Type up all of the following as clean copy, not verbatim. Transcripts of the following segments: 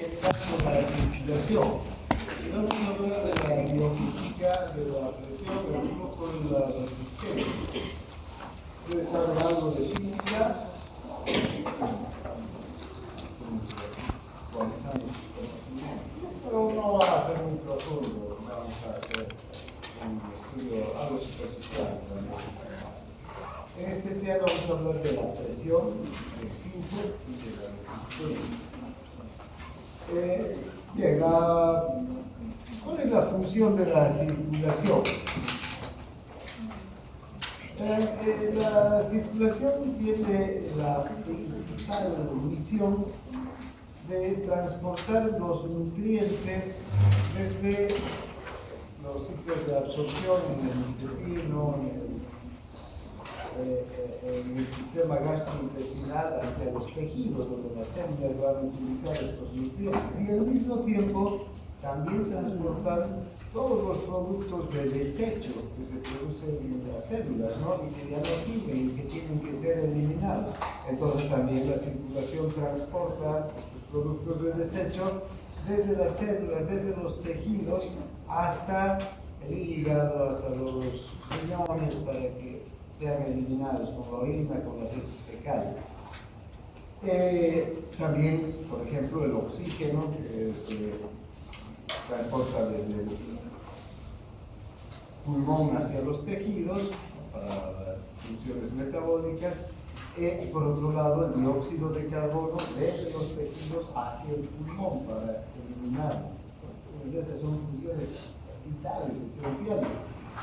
de la circulación. Vamos a hablar de la biofísica, de la presión, pero un poco de la resistencia. Ustedes saben algo de física. Pero no va a ser muy profundo, vamos a hacer un estudio algo superficial de la biofísica. En especial vamos a hablar de la presión, del flujo y de la resistencia. Bien, ¿cuál es la función de la circulación? La circulación tiene la principal misión de transportar los nutrientes desde los sitios de absorción en el intestino, en el sistema gastrointestinal hacia los tejidos donde las células van a utilizar estos nutrientes y al mismo tiempo también transportar todos los productos de desecho que se producen en las células, ¿no? Y que ya no sirven y que tienen que ser eliminados. Entonces también la circulación transporta los productos de desecho desde las células, desde los tejidos hasta el hígado, hasta los riñones para que sean eliminados con la orina, con las heces fecales. También, por ejemplo, el oxígeno que se transporta desde el pulmón hacia los tejidos para las funciones metabólicas y por otro lado el dióxido de carbono desde los tejidos hacia el pulmón para eliminarlo. Entonces esas son funciones vitales, esenciales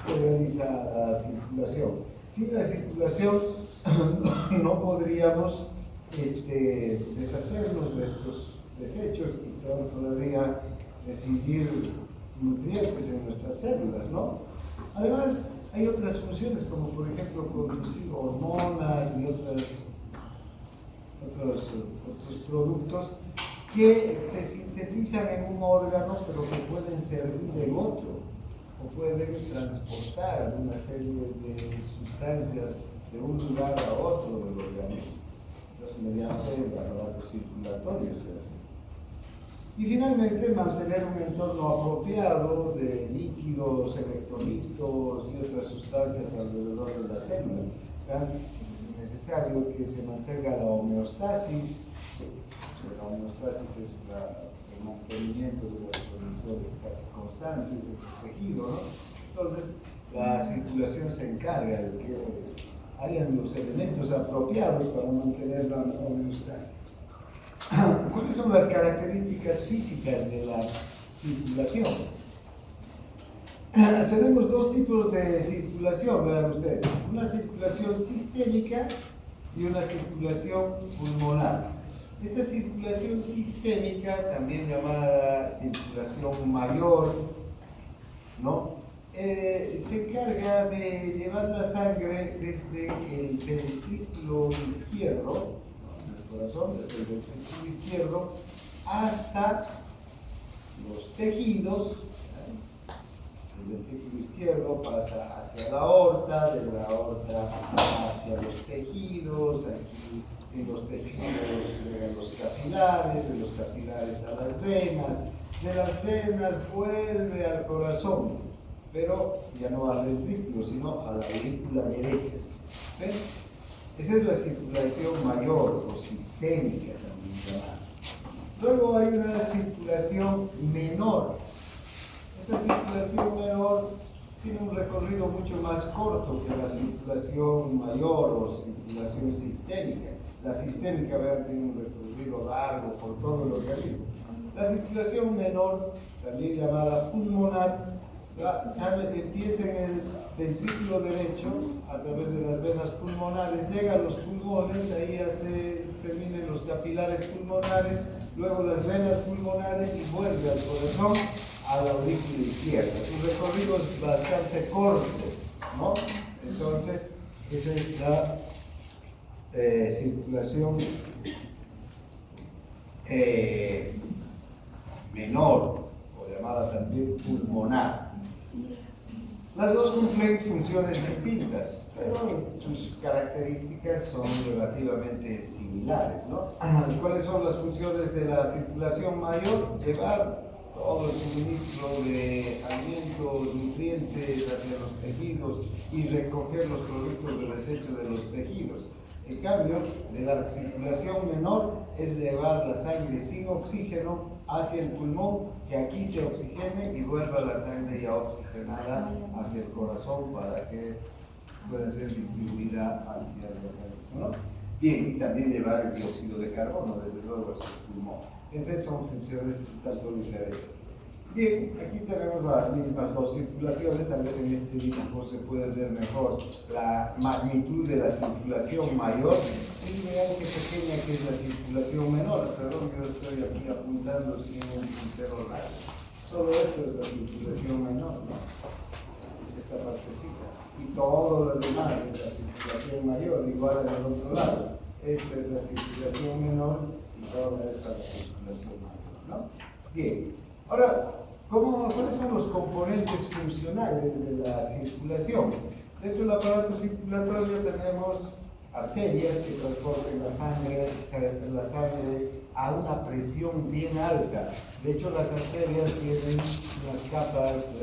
que realiza la circulación. Sin la circulación no podríamos deshacernos de estos desechos y peor todavía recibir nutrientes en nuestras células, ¿no? Además, hay otras funciones como por ejemplo producir hormonas y otros productos que se sintetizan en un órgano pero que pueden servir en otro o pueden transportar una serie de sustancias de un lugar a otro del organismo. Entonces, mediante el aparato circulatorio se hace esto. Y finalmente, mantener un entorno apropiado de líquidos, electrolitos y otras sustancias alrededor de la célula. Es necesario que se mantenga la homeostasis. La homeostasis es el mantenimiento de las condiciones casi constantes del tejido, ¿no? Entonces, la circulación se encarga de que hayan los elementos apropiados para mantener la homeostasis. ¿Cuáles son las características físicas de la circulación? Tenemos dos tipos de circulación, vean ustedes. Una circulación sistémica y una circulación pulmonar. Esta circulación sistémica, también llamada circulación mayor, ¿no? Se encarga de llevar la sangre desde el ventrículo izquierdo, ¿no? El corazón, desde el ventrículo izquierdo, hasta los tejidos. El ventrículo izquierdo pasa hacia la aorta, de la aorta hacia los tejidos, aquí en los tejidos llegan los capilares, de los capilares a las venas, de las venas vuelve al corazón, pero ya no al ventrículo, sino a la aurícula derecha. ¿Ven? Esa es la circulación mayor o sistémica también llamada. Luego hay una circulación menor. Esta circulación menor tiene un recorrido mucho más corto que la circulación mayor o circulación sistémica. La sistémica, vean, tiene un recorrido largo por todo el organismo. La circulación menor, también llamada pulmonar, empieza en el ventrículo derecho a través de las venas pulmonares, llega a los pulmones, ahí ya se terminan los capilares pulmonares, luego las venas pulmonares y vuelve al corazón, a la aurícula izquierda. Su recorrido es bastante corto, ¿no? Entonces, esa es la circulación menor, o llamada también pulmonar. Las dos cumplen funciones distintas, pero sus características son relativamente similares, ¿no? ¿Cuáles son las funciones de la circulación mayor? Llevar todo el suministro de alimentos, nutrientes hacia los tejidos y recoger los productos de desecho de los tejidos. En cambio, de la circulación menor es llevar la sangre sin oxígeno hacia el pulmón, que aquí se oxigene y vuelva la sangre ya oxigenada hacia el corazón para que pueda ser distribuida hacia el organismo, ¿no? Bien, y también llevar el dióxido de carbono, desde luego, hacia el pulmón. Esas son funciones un tanto diferentes. Bien, aquí tenemos las mismas dos circulaciones, tal vez en este dibujo se puede ver mejor la magnitud de la circulación mayor y vean qué pequeña que es la circulación menor. Perdón, yo estoy aquí apuntando sin un puntero largo. Solo esto es la circulación menor, ¿no? Esta partecita. Y todo lo demás es la circulación mayor, igual en el otro lado. Esta es la circulación menor y toda esta es la circulación mayor, ¿no? Bien. Ahora, ¿cuáles son los componentes funcionales de la circulación? Dentro del aparato circulatorio tenemos arterias que transportan la sangre a una presión bien alta. De hecho, las arterias tienen unas capas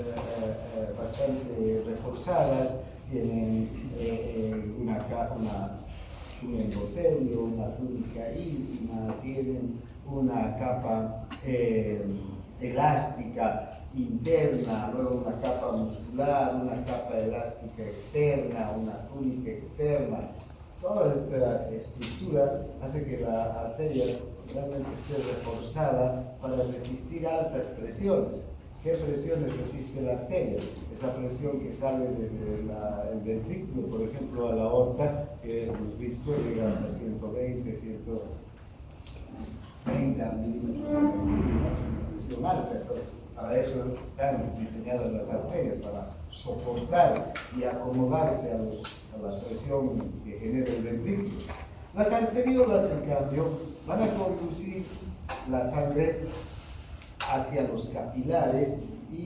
bastante reforzadas, tienen un endotelio, una túnica íntima, tienen una capa elástica interna, luego una capa muscular, una capa elástica externa, una túnica externa. Toda esta estructura hace que la arteria realmente esté reforzada para resistir altas presiones. ¿Qué presiones resiste la arteria? Esa presión que sale desde el ventrículo, por ejemplo, a la aorta, que hemos visto, llega hasta 120, 130 milímetros de presión alta. Entonces, para eso están diseñadas las arterias, para soportar y acomodarse a la presión que genera el ventrículo. Las arteriolas, en cambio, van a conducir la sangre hacia los capilares y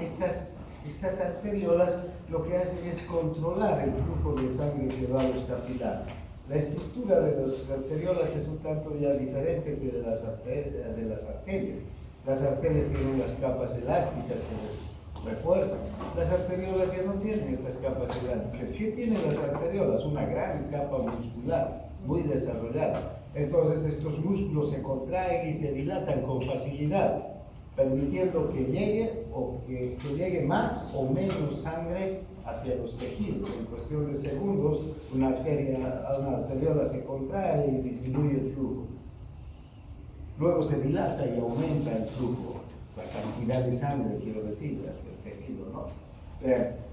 estas arteriolas lo que hacen es controlar el flujo de sangre que va a los capilares. La estructura de las arteriolas es un tanto ya diferente que de las arterias. Las arterias tienen las capas elásticas que les refuerzan. Las arteriolas ya no tienen estas capas elásticas. ¿Qué tienen las arteriolas? Una gran capa muscular, muy desarrollada. Entonces estos músculos se contraen y se dilatan con facilidad, permitiendo que llegue más o menos sangre hacia los tejidos. En cuestión de segundos, una arteriola se contrae y disminuye el flujo. Luego se dilata y aumenta el flujo, la cantidad de sangre, quiero decir, hacia el tejido, ¿no?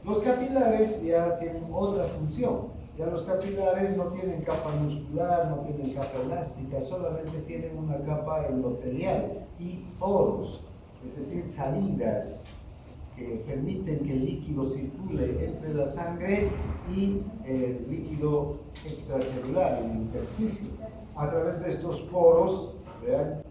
Los capilares ya tienen otra función. Ya los capilares no tienen capa muscular, no tienen capa elástica, solamente tienen una capa endotelial y poros, es decir, salidas que permiten que el líquido circule entre la sangre y el líquido extracelular, el intersticio. A través de estos poros, ¿vean?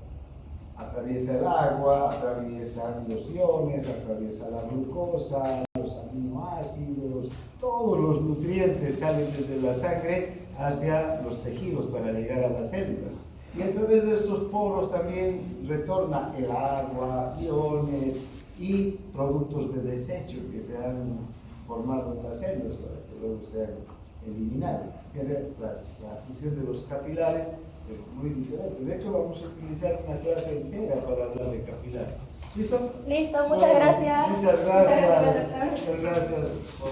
Atraviesa el agua, atraviesan los iones, atraviesa la glucosa, los aminoácidos, todos los nutrientes salen desde la sangre hacia los tejidos para llegar a las células. Y a través de estos poros también retorna el agua, iones y productos de desecho que se han formado en las células para que luego sean eliminados. La función de los capilares es muy diferente. De hecho, vamos a utilizar una clase entera para hablar de capilares. ¿Listo? Listo, muchas gracias. Muchas gracias. Muchas gracias por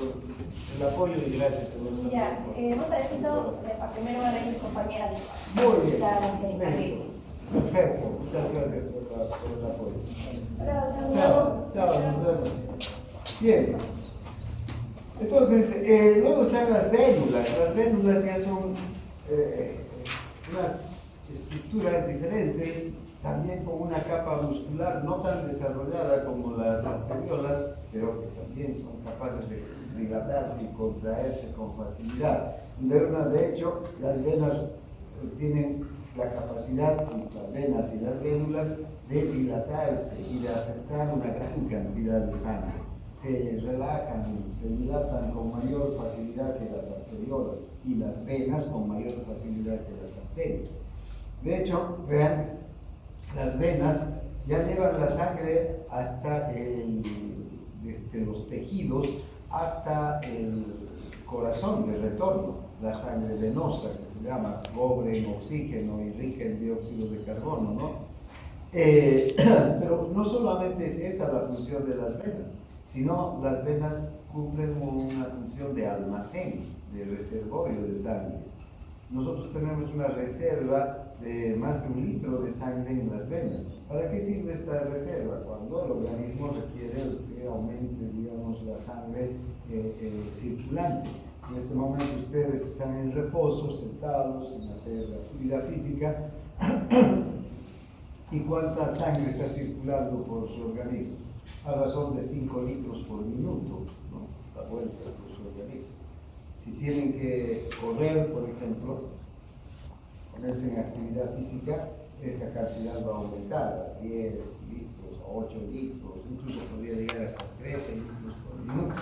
el apoyo y gracias. Ya, un pedacito primero va a leer mi compañera. Muy bien. Listo. Perfecto. Muchas gracias por el apoyo. Chao. Nos vemos. Bien. Entonces, luego están las vénulas. Las vénulas ya son unas estructuras diferentes, también con una capa muscular no tan desarrollada como las arteriolas, pero que también son capaces de dilatarse y contraerse con facilidad. De hecho, las venas tienen la capacidad, las venas y las vénulas, de dilatarse y de aceptar una gran cantidad de sangre. se relajan, se dilatan con mayor facilidad que las arteriolas y las venas con mayor facilidad que las arterias. De hecho, vean, las venas ya llevan la sangre hasta desde los tejidos hasta el corazón de retorno, la sangre venosa que se llama, pobre en oxígeno y rica en dióxido de carbono, ¿no? Pero no solamente es esa la función de las venas, sino las venas cumplen una función de almacén, de reservorio de sangre. Nosotros tenemos una reserva de más de 1 litro de sangre en las venas. ¿Para qué sirve esta reserva? Cuando el organismo requiere que aumente, digamos, la sangre circulante. En este momento ustedes están en reposo, sentados, sin hacer actividad física. ¿Y cuánta sangre está circulando por su organismo? A razón de 5 litros por minuto, ¿no? La vuelta por su organismo. Si tienen que correr, por ejemplo, ponerse en actividad física, esta cantidad va a aumentar a 10 litros, a 8 litros, incluso podría llegar hasta 13 litros por minuto.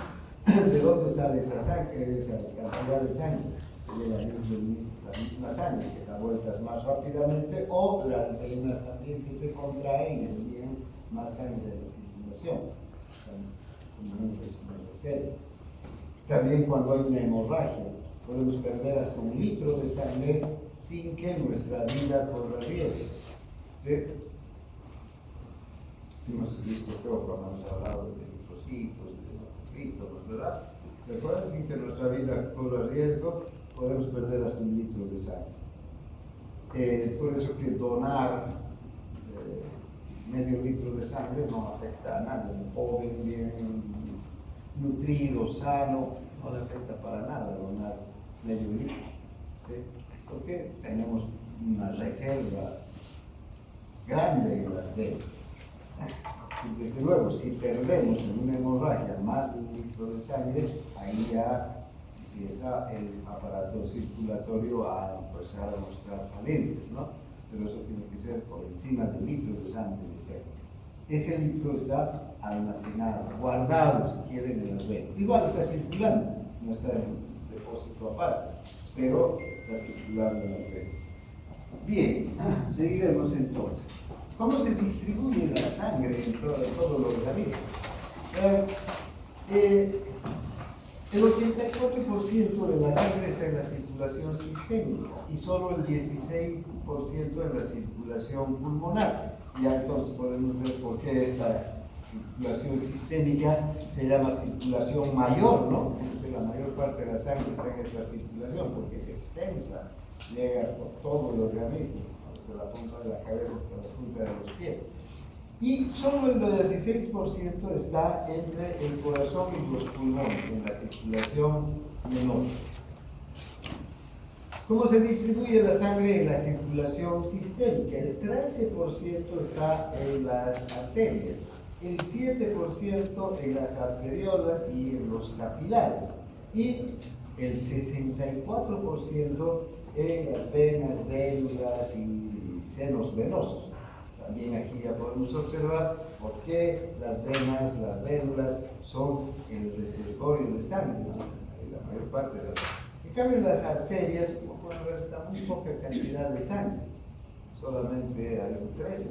¿De dónde sale esa sangre, esa cantidad de sangre? De la misma sangre que da vueltas más rápidamente, o las venas también que se contraen y envían más sangre a la circulación, como un reserva. También cuando hay una hemorragia, podemos perder hasta 1 litro de sangre sin que nuestra vida corra riesgo. ¿Sí? Hemos visto, creo, cuando hemos hablado de linfocitos, de hematocritos, ¿verdad? Recuerden, sin que nuestra vida corra riesgo, podemos perder hasta 1 litro de sangre. Por eso que donar medio litro de sangre no afecta a nadie. Un joven bien nutrido, sano, no le afecta para nada donar medio litro, ¿sí? Porque tenemos una reserva grande en las venas. Y desde luego, si perdemos en una hemorragia más de 1 litro de sangre, ahí ya empieza el aparato circulatorio a empezar a mostrar falencias, ¿no? Pero eso tiene que ser por encima del litro de sangre que perdemos. Ese litro está almacenado, guardado, si quieren, en las venas. Igual está circulando, no está en un depósito aparte, pero está circulando en las venas. Bien, seguiremos entonces. ¿Cómo se distribuye la sangre en todo el organismo? El 84% de la sangre está en la circulación sistémica y solo el 16% en la circulación pulmonar. Ya entonces podemos ver por qué esta circulación sistémica se llama circulación mayor, ¿no? Entonces la mayor parte de la sangre está en esta circulación porque es extensa, llega por todo el organismo, desde la punta de la cabeza hasta la punta de los pies. Y solo el 16% está entre el corazón y los pulmones, en la circulación menor. ¿Cómo se distribuye la sangre en la circulación sistémica? El 13% está en las arterias, el 7% en las arteriolas y en los capilares, y el 64% en las venas, vénulas y senos venosos. También aquí ya podemos observar por qué las venas, las vénulas son el reservorio de sangre, ¿no? La mayor parte de la sangre. En cambio, en las arterias, como pueden ver, está muy poca cantidad de sangre. Solamente hay un 13%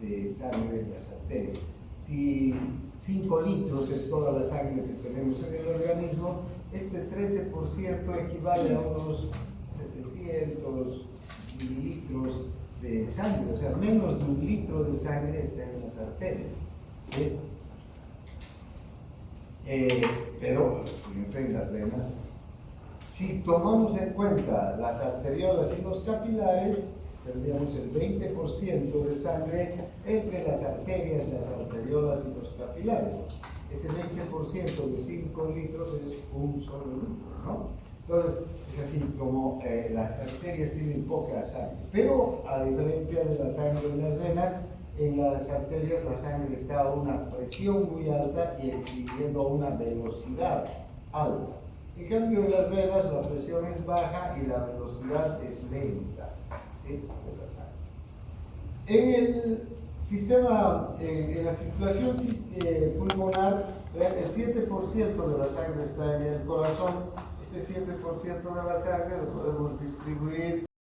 de sangre en las arterias. Si 5 litros es toda la sangre que tenemos en el organismo, este 13% equivale a unos 700 mililitros de sangre, o sea, menos de 1 litro de sangre está en las arterias, ¿sí? Pero, fíjense, en las venas, si tomamos en cuenta las arteriolas y los capilares, tendríamos el 20% de sangre entre las arterias, las arteriolas y los capilares. Ese 20% de 5 litros es un solo litro, ¿no? Entonces, es así como las arterias tienen poca sangre, pero a diferencia de la sangre en las venas, en las arterias la sangre está a una presión muy alta y adquiriendo una velocidad alta. En cambio, en las venas la presión es baja y la velocidad es lenta, ¿sí? De la sangre. En Sistema, en la circulación pulmonar, el 7% de la sangre está en el corazón. Este 7% de la sangre lo podemos distribuir